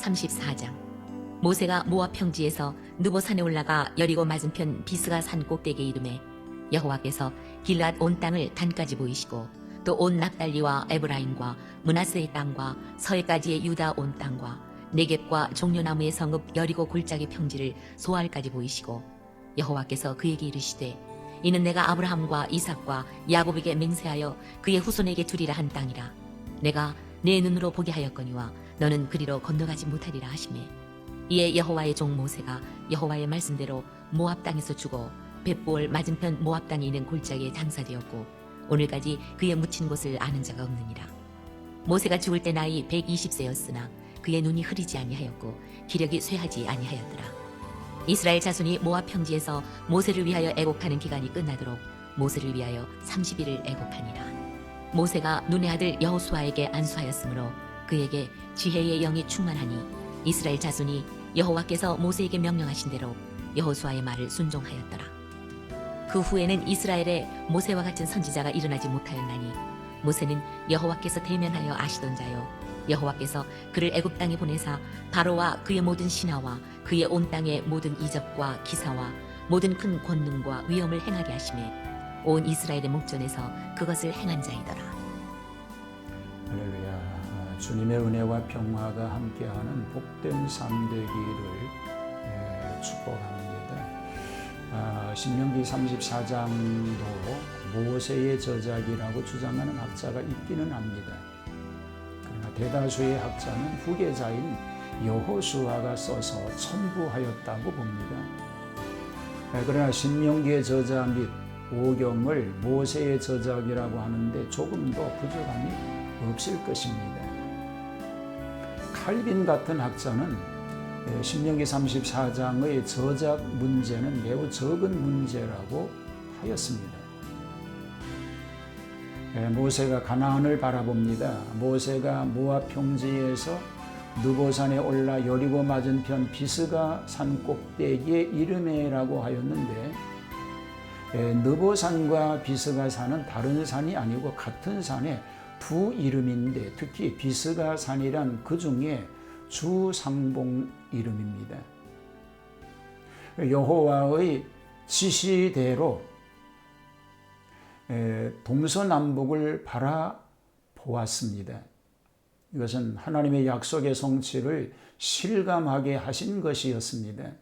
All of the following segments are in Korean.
34장. 모세가 모압 평지에서 느보산에 올라가 여리고 맞은편 비스가 산 꼭대기에 이르매 여호와께서 길앗 온 땅을 단까지 보이시고 또 온 납달리와 에브라임과 므낫세의 땅과 서해까지의 유다 온 땅과 네겝과 종려나무의 성읍 여리고 골짜기 평지를 소알까지 보이시고 여호와께서 그에게 이르시되 이는 내가 아브라함과 이삭과 야곱에게 맹세하여 그의 후손에게 주리라 한 땅이라. 내가 내 눈으로 보게 하였거니와 너는 그리로 건너가지 못하리라 하시매 이에 여호와의 종 모세가 여호와의 말씀대로 모압 땅에서 죽어 벳보을 맞은편 모압 땅에 있는 골짜기에 장사되었고 오늘까지 그의 묻힌 곳을 아는 자가 없느니라. 모세가 죽을 때 나이 120세였으나 그의 눈이 흐리지 아니하였고 기력이 쇠하지 아니하였더라. 이스라엘 자손이 모압 평지에서 모세를 위하여 애곡하는 기간이 끝나도록 모세를 위하여 30일을 애곡하니라. 모세가 눈의 아들 여호수아에게 안수하였으므로 그에게 지혜의 영이 충만하니 이스라엘 자손이 여호와께서 모세에게 명령하신 대로 여호수아의 말을 순종하였더라. 그 후에는 이스라엘에 모세와 같은 선지자가 일어나지 못하였나니 모세는 여호와께서 대면하여 아시던 자요 여호와께서 그를 애굽 땅에 보내사 바로와 그의 모든 신하와 그의 온 땅의 모든 이적과 기사와 모든 큰 권능과 위엄을 행하게 하시매 온 이스라엘의 목전에서 그것을 행한 자이더라. 할렐루야. 주님의 은혜와 평화가 함께하는 복된 삶 되기를 축복합니다. 신명기 34장도 모세의 저작이라고 주장하는 학자가 있기는 합니다. 그러나 대다수의 학자는 후계자인 여호수아가 써서 첨부하였다고 봅니다. 그러나 신명기의 저작 및 오경을 모세의 저작이라고 하는데 조금 더 부족함이 없을 것입니다. 칼빈 같은 학자는 신명기 34장의 저작 문제는 매우 적은 문제라고 하였습니다. 모세가 가나안을 바라봅니다. 모세가 모압 평지에서 느보산에 올라 여리고 맞은편 비스가 산 꼭대기에 이르매라고 하였는데 느보산과 비스가 산은 다른 산이 아니고 같은 산의 두 이름인데 특히 비스가 산이란 그 중에 주상봉 이름입니다. 여호와의 지시대로 동서남북을 바라보았습니다. 이것은 하나님의 약속의 성취를 실감하게 하신 것이었습니다.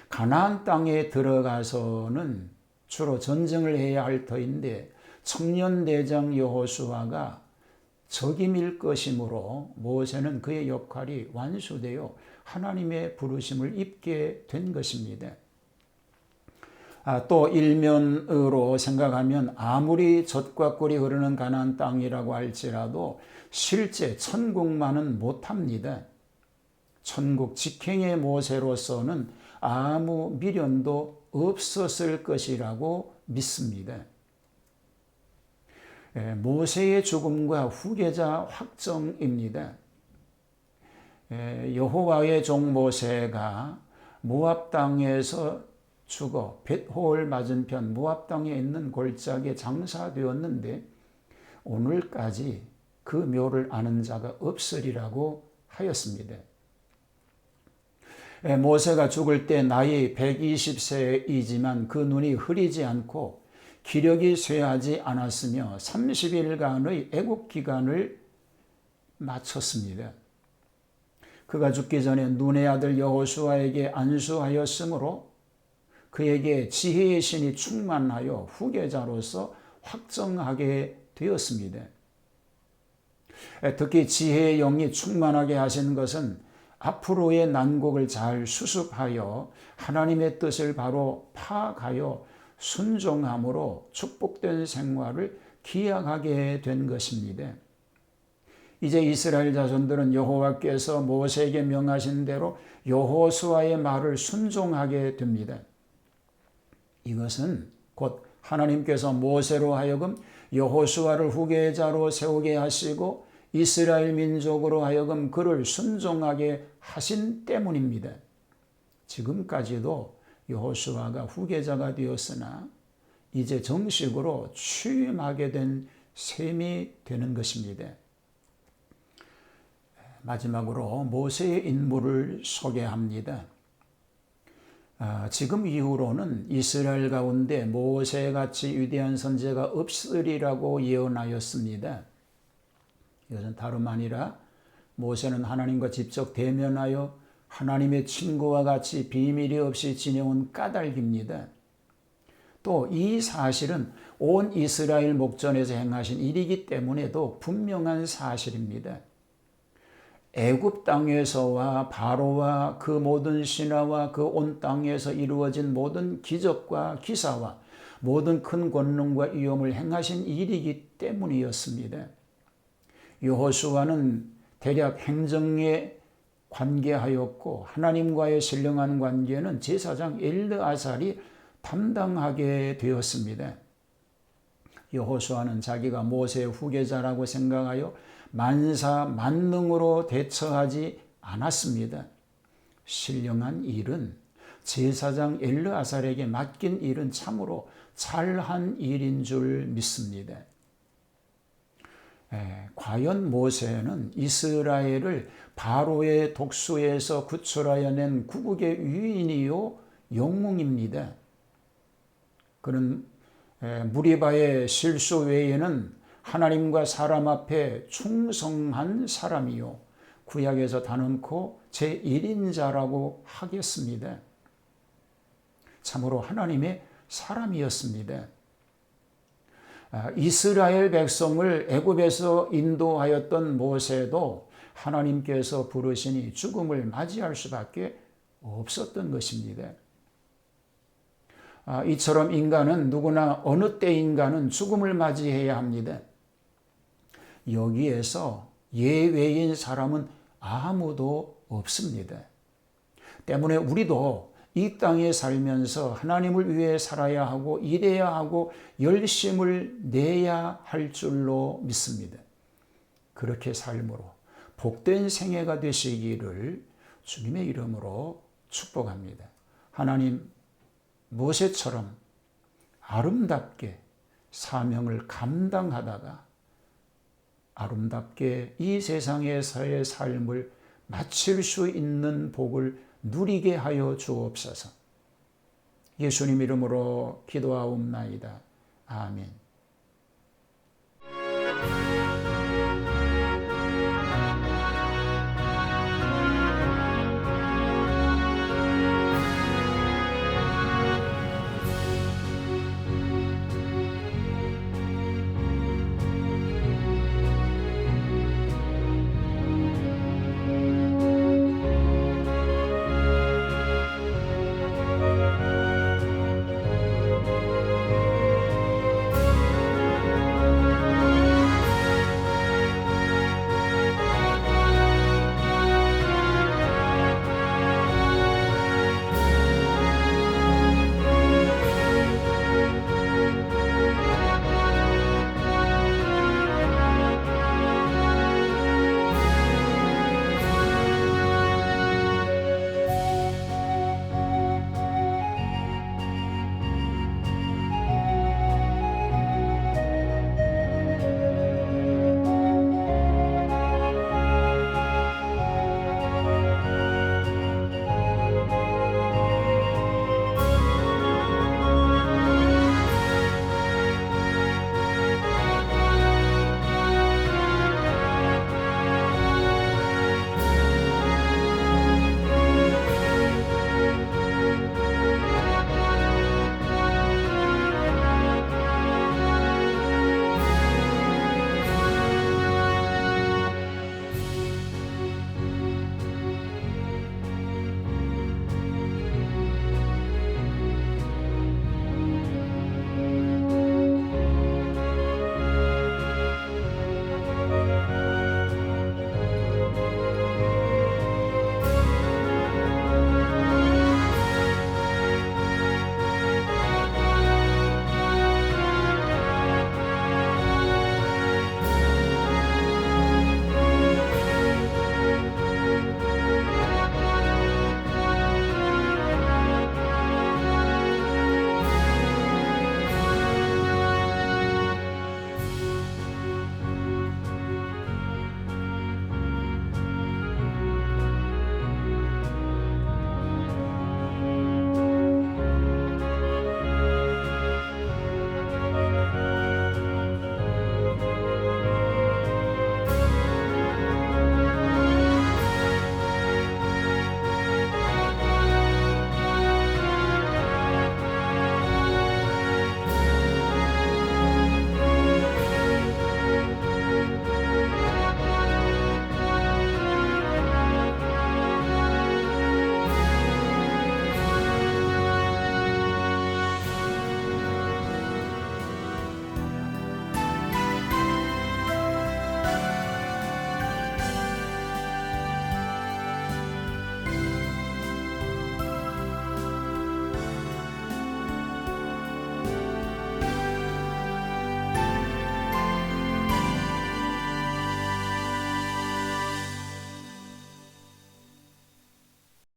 가나안 땅에 들어가서는 주로 전쟁을 해야 할 터인데 청년대장 여호수아가 적임일 것이므로 모세는 그의 역할이 완수되어 하나님의 부르심을 입게 된 것입니다. 또 일면으로 생각하면 아무리 젖과 꿀이 흐르는 가나안 땅이라고 할지라도 실제 천국만은 못합니다. 천국 직행의 모세로서는 아무 미련도 없었을 것이라고 믿습니다. 모세의 죽음과 후계자 확정입니다. 여호와의 종 모세가 모압 땅에서 죽어 벳호올 맞은편 모압 땅에 있는 골짜기에 장사되었는데 오늘까지 그 묘를 아는 자가 없으리라고 하였습니다. 모세가 죽을 때 나이 120세이지만 그 눈이 흐리지 않고 기력이 쇠하지 않았으며 30일간의 애국 기간을 마쳤습니다. 그가 죽기 전에 눈의 아들 여호수아에게 안수하였으므로 그에게 지혜의 신이 충만하여 후계자로서 확정하게 되었습니다. 특히 지혜의 영이 충만하게 하신 것은 앞으로의 난국을 잘 수습하여 하나님의 뜻을 바로 파악하여 순종함으로 축복된 생활을 기약하게 된 것입니다. 이제 이스라엘 자손들은 여호와께서 모세에게 명하신 대로 여호수아의 말을 순종하게 됩니다. 이것은 곧 하나님께서 모세로 하여금 여호수아를 후계자로 세우게 하시고 이스라엘 민족으로 하여금 그를 순종하게 하신 때문입니다. 지금까지도 여호수아가 후계자가 되었으나 이제 정식으로 취임하게 된 셈이 되는 것입니다. 마지막으로 모세의 인물을 소개합니다. 지금 이후로는 이스라엘 가운데 모세같이 위대한 선지자가 없으리라고 예언하였습니다. 이것은 다름 아니라 모세는 하나님과 직접 대면하여 하나님의 친구와 같이 비밀이 없이 지내온 까닭입니다. 또 이 사실은 온 이스라엘 목전에서 행하신 일이기 때문에도 분명한 사실입니다. 애굽 땅에서와 바로와 그 모든 신하와 그 온 땅에서 이루어진 모든 기적과 기사와 모든 큰 권능과 위엄을 행하신 일이기 때문이었습니다. 여호수아는 대략 행정에 관계하였고 하나님과의 신령한 관계는 제사장 엘르아살이 담당하게 되었습니다. 여호수아는 자기가 모세의 후계자라고 생각하여 만사만능으로 대처하지 않았습니다. 신령한 일은 제사장 엘르아살에게 맡긴 일은 참으로 잘한 일인 줄 믿습니다. 과연 모세는 이스라엘을 바로의 독수에서 구출하여 낸 구국의 유인이요 영웅입니다. 그는 무리바의 실수 외에는 하나님과 사람 앞에 충성한 사람이요 구약에서 단언코 제1인자라고 하겠습니다. 참으로 하나님의 사람이었습니다. 이스라엘 백성을 애굽에서 인도하였던 모세도 하나님께서 부르시니 죽음을 맞이할 수밖에 없었던 것입니다. 이처럼 인간은 누구나 어느 때인가는 죽음을 맞이해야 합니다. 여기에서 예외인 사람은 아무도 없습니다. 때문에 우리도 이 땅에 살면서 하나님을 위해 살아야 하고 일해야 하고 열심을 내야 할 줄로 믿습니다. 그렇게 삶으로 복된 생애가 되시기를 주님의 이름으로 축복합니다. 하나님, 모세처럼 아름답게 사명을 감당하다가 아름답게 이 세상에서의 삶을 마칠 수 있는 복을 누리게 하여 주옵소서. 예수님 이름으로 기도하옵나이다. 아멘.